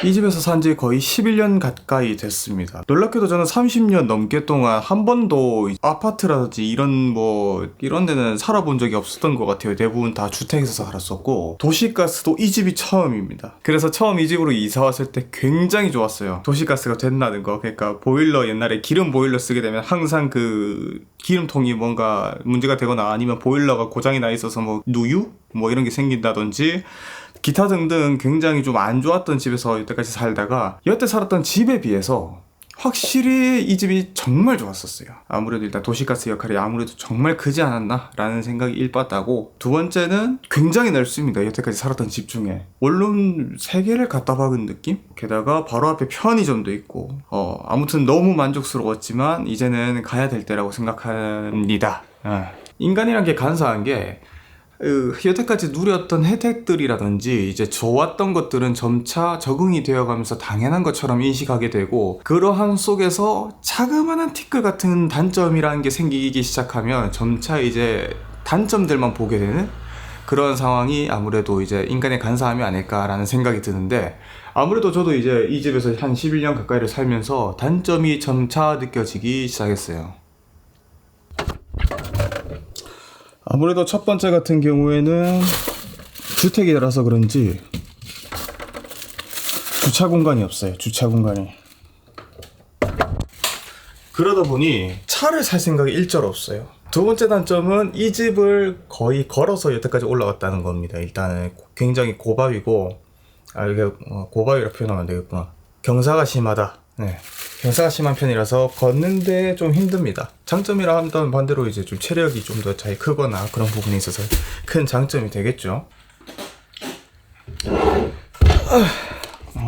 이 집에서 산지 거의 11년 가까이 됐습니다. 놀랍게도 저는 30년 넘게 동안 한 번도 아파트라든지 이런 데는 살아본 적이 없었던 것 같아요. 대부분 다 주택에서 살았었고, 도시가스도 이 집이 처음입니다. 그래서 처음 이 집으로 이사 왔을 때 굉장히 좋았어요. 도시가스가 된다는 거. 그러니까 보일러, 옛날에 기름 보일러 쓰게 되면 항상 그 기름통이 뭔가 문제가 되거나 아니면 보일러가 고장이 나 있어서 뭐 누유? 뭐 이런 게 생긴다든지 기타 등등 굉장히 좀 안 좋았던 집에서 여태까지 살다가 여태 살았던 집에 비해서 확실히 이 집이 정말 좋았었어요. 아무래도 일단 도시가스 역할이 아무래도 정말 크지 않았나 라는 생각이 일봤다고, 두 번째는 굉장히 넓습니다. 여태까지 살았던 집 중에 원룸 3개를 갖다 박은 느낌? 게다가 바로 앞에 편의점도 있고, 아무튼 너무 만족스러웠지만 이제는 가야 될 때라고 생각합니다. 인간이란 게 간사한 게 여태까지 누렸던 혜택들이라든지 이제 좋았던 것들은 점차 적응이 되어가면서 당연한 것처럼 인식하게 되고, 그러한 속에서 자그마한 티끌 같은 단점이라는 게 생기기 시작하면 점차 이제 단점들만 보게 되는 그런 상황이 아무래도 이제 인간의 간사함이 아닐까라는 생각이 드는데, 아무래도 저도 이제 이 집에서 한 11년 가까이를 살면서 단점이 점차 느껴지기 시작했어요. 아무래도 첫 번째 같은 경우에는 주택이라서 그런지 주차 공간이 없어요. 주차 공간이. 그러다 보니 차를 살 생각이 일절 없어요. 두 번째 단점은 이 집을 거의 걸어서 여태까지 올라갔다는 겁니다. 일단은 굉장히 고바위고, 이게 고바위라 표현하면 안 되겠구나. 경사가 심하다. 네. 경사가 심한 편이라서 걷는데 좀 힘듭니다. 장점이라 한다면 반대로 이제 좀 체력이 좀 더 잘 크거나 그런 부분에 있어서 큰 장점이 되겠죠.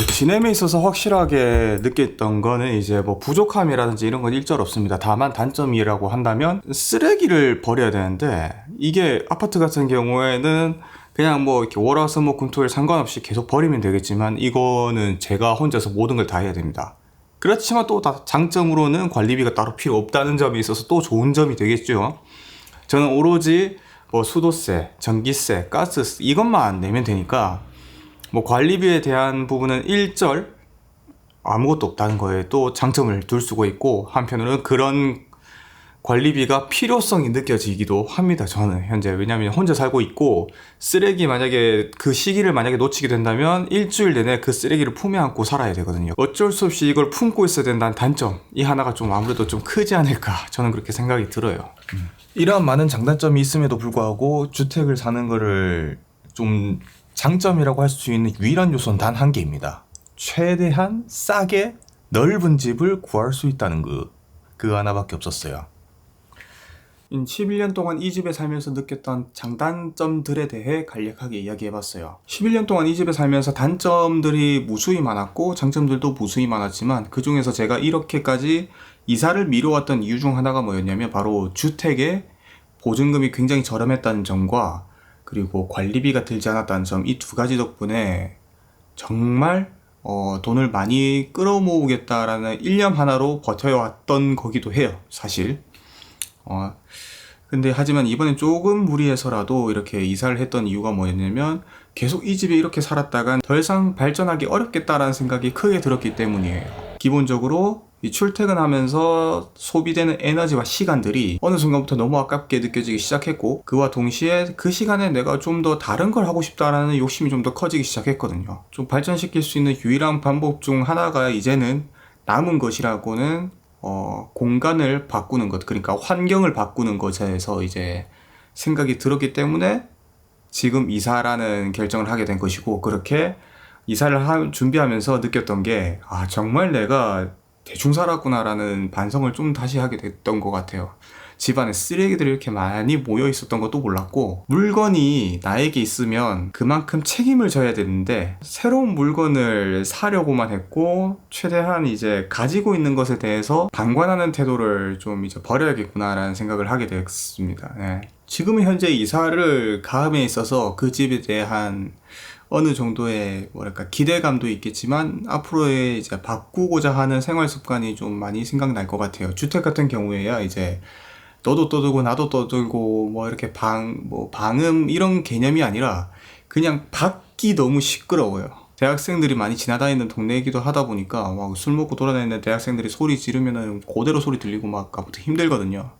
지냄에 있어서 확실하게 느꼈던 거는 이제 뭐 부족함이라든지 이런 건 일절 없습니다. 다만 단점이라고 한다면 쓰레기를 버려야 되는데, 이게 아파트 같은 경우에는 그냥 뭐 이렇게 월화수목금토일 상관없이 계속 버리면 되겠지만, 이거는 제가 혼자서 모든 걸 다 해야 됩니다. 그렇지만 또 장점으로는 관리비가 따로 필요 없다는 점이 있어서 또 좋은 점이 되겠죠. 저는 오로지 뭐 수도세, 전기세, 가스 이것만 내면 되니까 뭐 관리비에 대한 부분은 일절 아무것도 없다는 거에 또 장점을 둘 수가 있고, 한편으로는 그런 관리비가 필요성이 느껴지기도 합니다. 저는 현재, 왜냐면 혼자 살고 있고, 쓰레기 만약에 그 시기를 만약에 놓치게 된다면 일주일 내내 그 쓰레기를 품에 안고 살아야 되거든요. 어쩔 수 없이 이걸 품고 있어야 된다는 단점, 이 하나가 좀 아무래도 좀 크지 않을까, 저는 그렇게 생각이 들어요. 이러한 많은 장단점이 있음에도 불구하고 주택을 사는 거를 좀 장점이라고 할 수 있는 유일한 요소는 단 한 개입니다. 최대한 싸게 넓은 집을 구할 수 있다는 그 하나밖에 없었어요. 11년 동안 이 집에 살면서 느꼈던 장단점들에 대해 간략하게 이야기해봤어요. 11년 동안 이 집에 살면서 단점들이 무수히 많았고 장점들도 무수히 많았지만, 그 중에서 제가 이렇게까지 이사를 미뤄왔던 이유 중 하나가 뭐였냐면 바로 주택의 보증금이 굉장히 저렴했다는 점과, 그리고 관리비가 들지 않았다는 점, 이 두 가지 덕분에 정말 돈을 많이 끌어모으겠다라는 일념 하나로 버텨왔던 거기도 해요, 사실. 근데 하지만 이번엔 조금 무리해서라도 이렇게 이사를 했던 이유가 뭐였냐면, 계속 이 집에 이렇게 살았다간 더 이상 발전하기 어렵겠다라는 생각이 크게 들었기 때문이에요. 기본적으로 이 출퇴근하면서 소비되는 에너지와 시간들이 어느 순간부터 너무 아깝게 느껴지기 시작했고, 그와 동시에 그 시간에 내가 좀 더 다른 걸 하고 싶다라는 욕심이 좀 더 커지기 시작했거든요. 좀 발전시킬 수 있는 유일한 방법 중 하나가 이제는 남은 것이라고는 공간을 바꾸는 것, 그러니까 환경을 바꾸는 것에서 이제 생각이 들었기 때문에 지금 이사라는 결정을 하게 된 것이고, 그렇게 이사를 준비하면서 느꼈던 게, 정말 내가 대충 살았구나 라는 반성을 좀 다시 하게 됐던 것 같아요. 집안에 쓰레기들이 이렇게 많이 모여 있었던 것도 몰랐고, 물건이 나에게 있으면 그만큼 책임을 져야 되는데 새로운 물건을 사려고만 했고, 최대한 이제 가지고 있는 것에 대해서 방관하는 태도를 좀 이제 버려야겠구나 라는 생각을 하게 됐습니다. 네. 지금은 현재 이사를 가함에 있어서 그 집에 대한 어느 정도의 기대감도 있겠지만, 앞으로의 이제 바꾸고자 하는 생활 습관이 좀 많이 생각날 것 같아요. 주택 같은 경우에야 이제 너도 떠들고 나도 떠들고 뭐 이렇게 방음 이런 개념이 아니라 그냥 밖이 너무 시끄러워요. 대학생들이 많이 지나다니는 동네이기도 하다 보니까 막 술 먹고 돌아다니는 대학생들이 소리 지르면은 그대로 소리 들리고 막 아무튼 힘들거든요.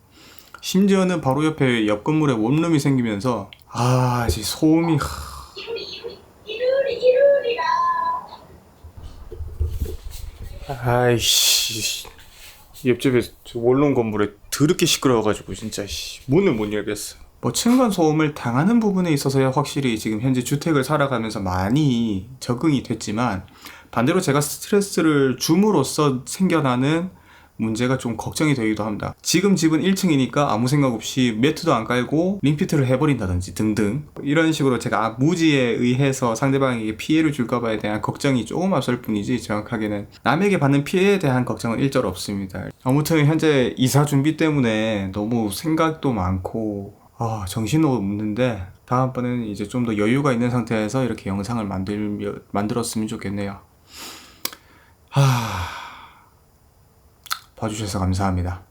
심지어는 바로 옆에 옆 건물에 원룸이 생기면서 소음이 아이씨, 옆집에 원룸 건물에 더럽게 시끄러워가지고 진짜 문을 못 열겠어. 뭐 층간 소음을 당하는 부분에 있어서야 확실히 지금 현재 주택을 살아가면서 많이 적응이 됐지만, 반대로 제가 스트레스를 줌으로써 생겨나는 문제가 좀 걱정이 되기도 합니다. 지금 집은 1층이니까 아무 생각 없이 매트도 안 깔고 링피트를 해버린다든지 등등, 이런 식으로 제가 무지에 의해서 상대방에게 피해를 줄까봐에 대한 걱정이 조금 앞설 뿐이지, 정확하게는 남에게 받는 피해에 대한 걱정은 일절 없습니다. 아무튼 현재 이사 준비 때문에 너무 생각도 많고 정신도 없는데, 다음번에는 이제 좀 더 여유가 있는 상태에서 이렇게 영상을 만들었으면 좋겠네요. 봐주셔서 감사합니다.